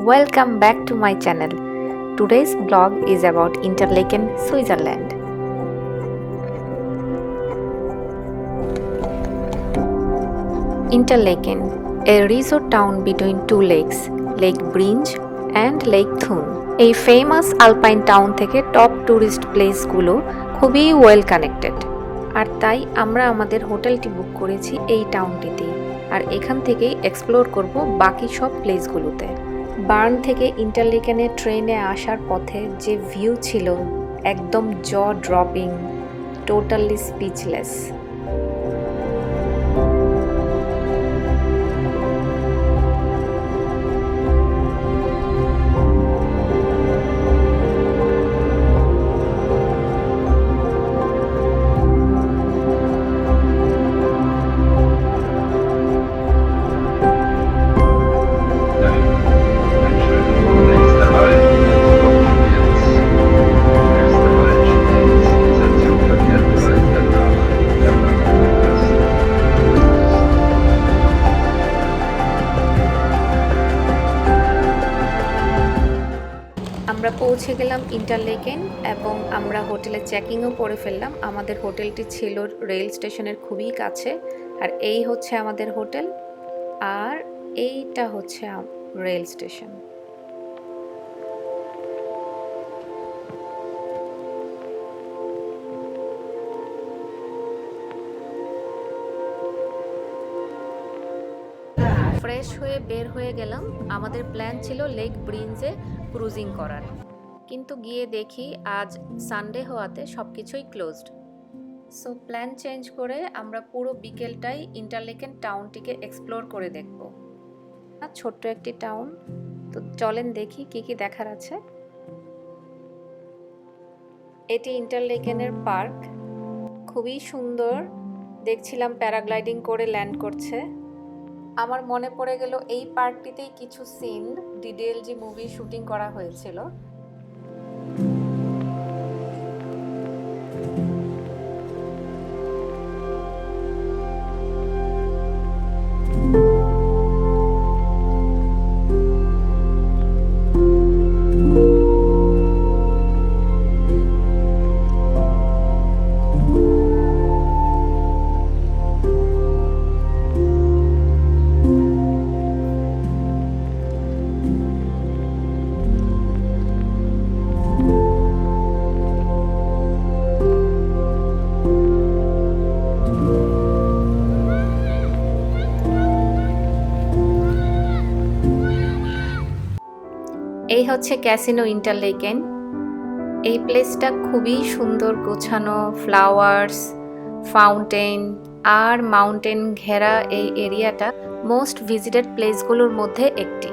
Welcome back to my channel. Today's vlog is about Interlaken, Switzerland. Interlaken, a resort town between two lakes, Lake Bringe and Lake Thun. এই famous alpine town থেকে top tourist প্লেসগুলো খুবই well connected. আর তাই আমরা আমাদের হোটেলটি বুক করেছি এই টাউনটিতেই, আর এখান থেকেই এক্সপ্লোর করব বাকি সব প্লেসগুলোতে। বার্ন থেকে ইন্টারলেকেনে ট্রেনে আসার পথে যে ভিউ ছিল, একদম জ ড্রপিং, টোটালি স্পিচলেস। আমরা পৌঁছে গেলাম ইন্টারলেকেন এবং আমরা হোটেলে চেকিংও করে ফেললাম। আমাদের হোটেলটি ছিল রেল স্টেশনের খুবই কাছে, আর এই হচ্ছে আমাদের হোটেল, আর এইটা হচ্ছে রেল স্টেশন। ফ্রেশ হয়ে বের হয়ে গেলাম। আমাদের প্ল্যান ছিল লেক ব্রিঞ্জে ক্রুজিং করার, কিন্তু গিয়ে দেখি আজ সানডে হওয়াতে সব কিছুই ক্লোজড। সো প্ল্যান চেঞ্জ করে আমরা পুরো বিকেলটাই ইন্টারলেকেন টাউনটিকে এক্সপ্লোর করে দেখব। ছোট্ট একটি টাউন, তো চলেন দেখি কি কি দেখার আছে। এটি ইন্টারলেকেনের পার্ক, খুবই সুন্দর। দেখছিলাম প্যারাগ্লাইডিং করে ল্যান্ড করছে। আমার মনে পড়ে গেল এই পার্কটিতেই কিছু সিন ডিডিএলজি মুভি শুটিং করা হয়েছিল। এই হচ্ছে ক্যাসিনো ইন্টারলেকেন। এই প্লেসটা খুবই সুন্দর, গোছানো, ফ্লাওয়ার্স, ফাউন্টেন আর মাউন্টেন ঘেরা এই এরিয়াটা মোস্ট ভিজিটেড প্লেসগুলোর মধ্যে একটি।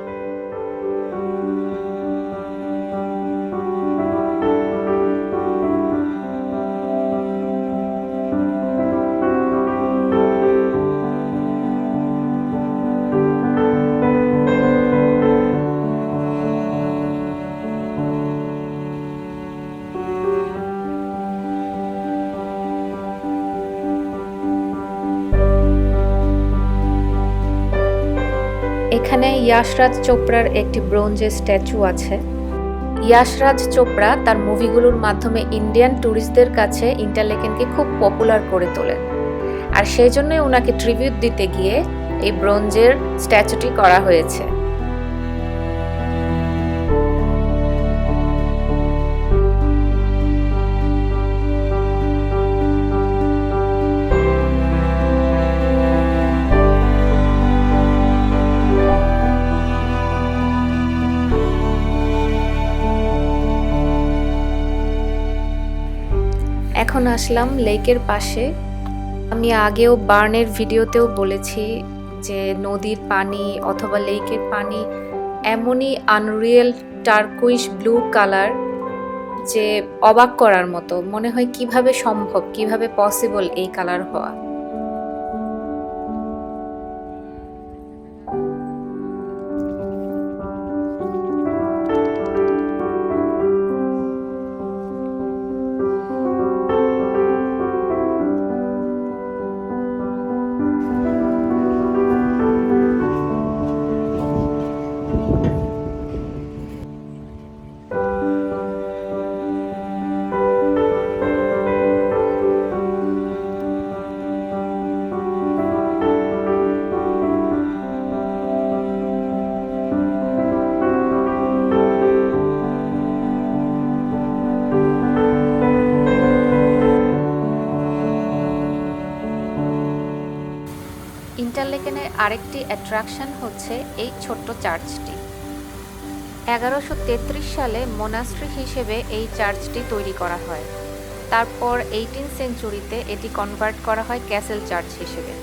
এখানে ইয়াশরাজ চোপড়ার একটি ব্রোঞ্জের স্ট্যাচু আছে। ইয়াশরাজ চোপড়া তার মুভিগুলোর মাধ্যমে ইন্ডিয়ান ট্যুরিস্টদের কাছে ইন্টারলেকেনকে খুব পপুলার করে তোলেন, আর সেই জন্যই ওনাকে ট্রিবিউট দিতে গিয়ে এই ব্রোঞ্জের স্ট্যাচুটি করা হয়েছে। এখন আসলাম লেকের পাশে। আমি আগেও বার্নের ভিডিওতেও বলেছি যে নদীর পানি অথবা লেকের পানি এমনই আনরিয়েল টার্কুইশ ব্লু কালার যে অবাক করার মতো। মনে হয় কিভাবে সম্ভব, কিভাবে পসিবল এই কালার হওয়া। আরেকটি অ্যাট্রাকশন হচ্ছে এই ছোট্ট চার্চটি। 1133 সালে মোনাস্ট্রি হিসেবে এই চার্চটি তৈরি করা হয়। তারপর 18 সেঞ্চুরিতে এটি কনভার্ট করা হয় ক্যাসেল চার্চ হিসেবে।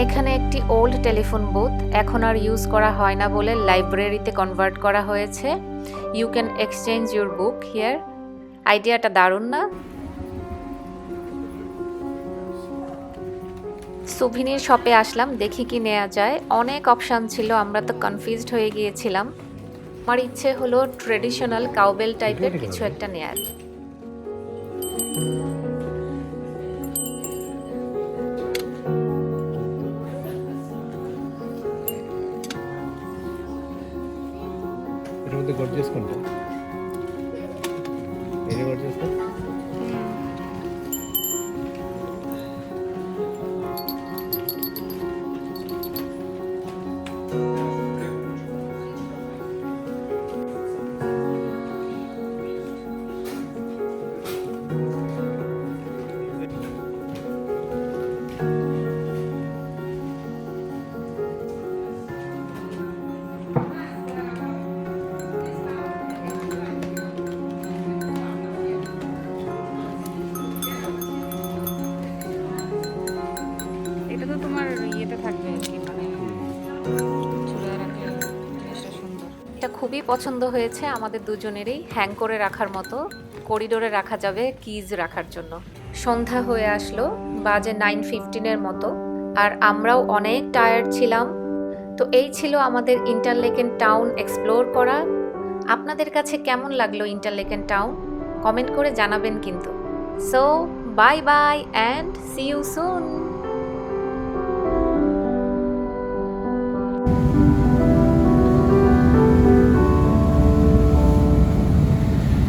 এখানে একটি ওল্ড টেলিফোন বুথ এখন আর ইউজ করা হয় না বলে লাইব্রেরিতে কনভার্ট করা হয়েছে। You can exchange your book here. আইডিয়াটা দারুণ না? সুভিনির শপে আসলাম, দেখি কি নেওয়া যায়। অনেক অপশান ছিল, আমরা তো কনফিউজড হয়ে গিয়েছিলাম। আমার ইচ্ছে হলো ট্রেডিশনাল কাউবেল টাইপের কিছু একটা নেয়ার। এর মধ্যে গর্জিয়াস কোনটা? এটা গর্জিয়াস না? এটা তো তোমার ইয়েতে থাকবে কি মানে ঝুলিয়ে রাখলে জিনিসটা সুন্দর। এটা খুবই পছন্দ হয়েছে আমাদের দুজনেরই, হ্যাং করে রাখার মতো। করিডোরে রাখা যাবে কিজ রাখার জন্য। সন্ধ্যা হয়ে আসলো, বাজে 9:15 মতো, আর আমরাও অনেক টায়ার্ড ছিলাম। তো এই ছিল আমাদের ইন্টারলেকেন টাউন এক্সপ্লোর করা। আপনাদের কাছে কেমন লাগলো ইন্টারলেকেন টাউন? কমেন্ট করে জানাবেন কিন্তু। So bye bye and see you soon.